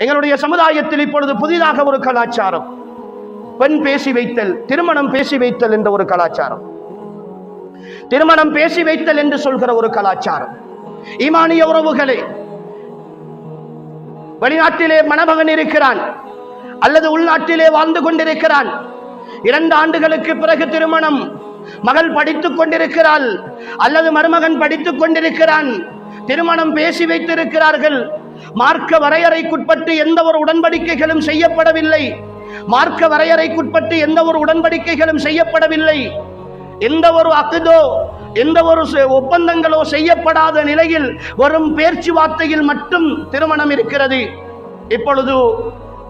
எங்களுடைய சமுதாயத்தில் இப்பொழுது புதிதாக ஒரு கலாச்சாரம், பெண் பேசி வைத்தல், திருமணம் பேசி வைத்தல் என்ற ஒரு கலாச்சாரம், திருமணம் பேசி வைத்தல் என்று சொல்கிற ஒரு கலாச்சாரம். ஈமானிய உறவுகளே, வெளிநாட்டிலே மணமகன் இருக்கிறான் அல்லது உள்நாட்டிலே வாழ்ந்து கொண்டிருக்கிறான், 2 ஆண்டுகளுக்கு பிறகு திருமணம், மகள் படித்துக் கொண்டிருக்கிறாள் அல்லது மருமகன் படித்துக் கொண்டிருக்கிறான், திருமணம் பேசி வைத்திருக்கிறார்கள். மார்க்க வரையறைக்குட்பட்டு எந்த ஒரு உடன்படிக்கைகளும் செய்யப்படவில்லை, மார்க்க வரையறைக்குட்பட்டு எந்த ஒரு உடன்படிக்கைகளும் செய்யப்படவில்லை, எந்த ஒரு அக்தோ, எந்த ஒரு ஒப்பந்தங்களோ செய்யப்படாத நிலையில் வரும் பேச்சுவார்த்தையில் மட்டும் திருமணம் இருக்கிறது. இப்பொழுது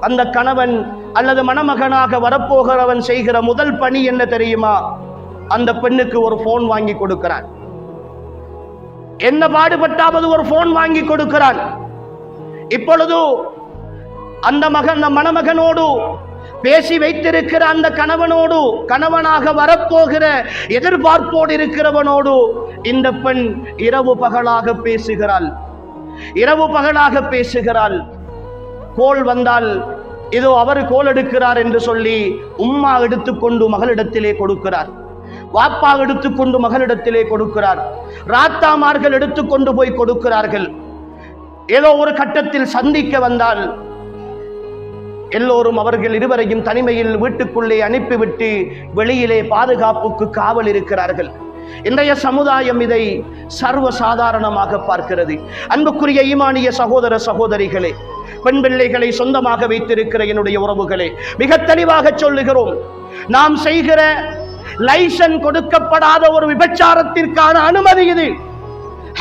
அந்த கணவன் அல்லது மணமகனாக வரப்போகிறவன் செய்கிற முதல் பணி என்ன தெரியுமா? அந்த பெண்ணுக்கு ஒரு போன் வாங்கி கொடுக்கிறான். என்ன பாடுபட்டாவது ஒரு போன் வாங்கி கொடுக்கிறான். இப்பொழுது அந்த மணமகனோடு பேசி வைத்திருக்கிற அந்த கணவனோடு, கணவனாக வரப்போகிற எதிர்பார்ப்போடு இருக்கிறவனோடு இந்த பெண் இரவு பகலாக பேசுகிறாள், இரவு பகலாக பேசுகிறாள். கோல் வந்தால் இதோ அவர் கோல் எடுக்கிறார் என்று சொல்லி உம்மா எடுத்துக்கொண்டு மகளிடத்திலே கொடுக்கிறார், வாப்பா எடுத்துக்கொண்டு மகளிடத்திலே கொடுக்கிறார், ராத்தாமார்கள் எடுத்துக்கொண்டு போய் கொடுக்கிறார்கள். ஏதோ ஒரு கட்டத்தில் சந்திக்க வந்தால் எல்லோரும் அவர்கள் இருவரையும் தனிமையில் வீட்டுக்குள்ளே அனுப்பிவிட்டு வெளியிலே பாதுகாப்புக்கு காவல் இருக்கிறார்கள். இன்றைய சமுதாயம் இதை சர்வ சாதாரணமாக பார்க்கிறது. அன்புக்குரிய ஈமானிய சகோதர சகோதரிகளே, பெண் பிள்ளைகளை சொந்தமாக வைத்திருக்கிற என்னுடைய உறவுகளே, மிக தெளிவாக சொல்லுகிறோம், நாம் செய்கிற லைசன்ஸ் கொடுக்கப்படாத ஒரு விபச்சாரத்திற்கான அனுமதி இது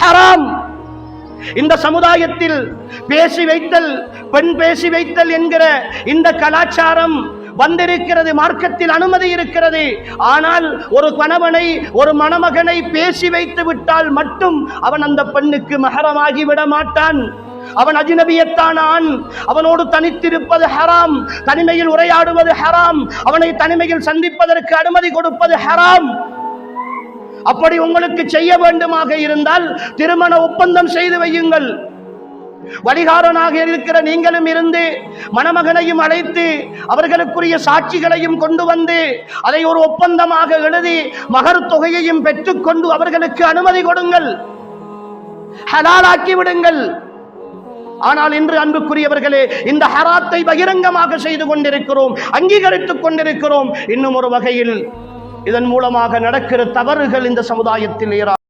ஹராம். இந்த சமுதாயத்தில் பேசி வைத்தல், பெண் பேசி வைத்தல் என்கிற இந்த கலாச்சாரம் வந்திருக்கிறது, மார்க்கத்தில் அனுமதி இருக்கிறது. ஆனால் ஒரு கணவனை, ஒரு மணமகனை பேசி வைத்து விட்டால் மட்டும் அவன் அந்த பெண்ணுக்கு மஹரமாகி விட மாட்டான். அவன் அஜ்னபியத்தான் ஆண், அவனோடு தனித்திருப்பது ஹராம், தனிமையில் உரையாடுவது ஹராம், அவனை தனிமையில் சந்திப்பதற்கு அனுமதி கொடுப்பது ஹராம். அப்படி உங்களுக்கு செய்ய வேண்டுமாக இருந்தால் திருமண ஒப்பந்தம் செய்து வையுங்கள். வழிகாரனாக இருக்கிற நீங்களும் இருந்து மணமகனையும் அழைத்து அவர்களுக்குரிய சாட்சிகளையும் கொண்டு வந்து அதை ஒரு ஒப்பந்தமாக எழுதி மகர் தொகையையும் பெற்றுக்கொண்டு அவர்களுக்கு அனுமதி கொடுங்கள், ஹலாலாக்கி விடுங்கள். ஆனால் இன்று அன்புக்குரியவர்களே, இந்த ஹராத்தை பகிரங்கமாக செய்து கொண்டிருக்கிறோம், அங்கீகரித்துக் கொண்டிருக்கிறோம். இன்னும் ஒரு வகையில் இதன் மூலமாக நடக்கிற தவறுகள் இந்த சமுதாயத்தில்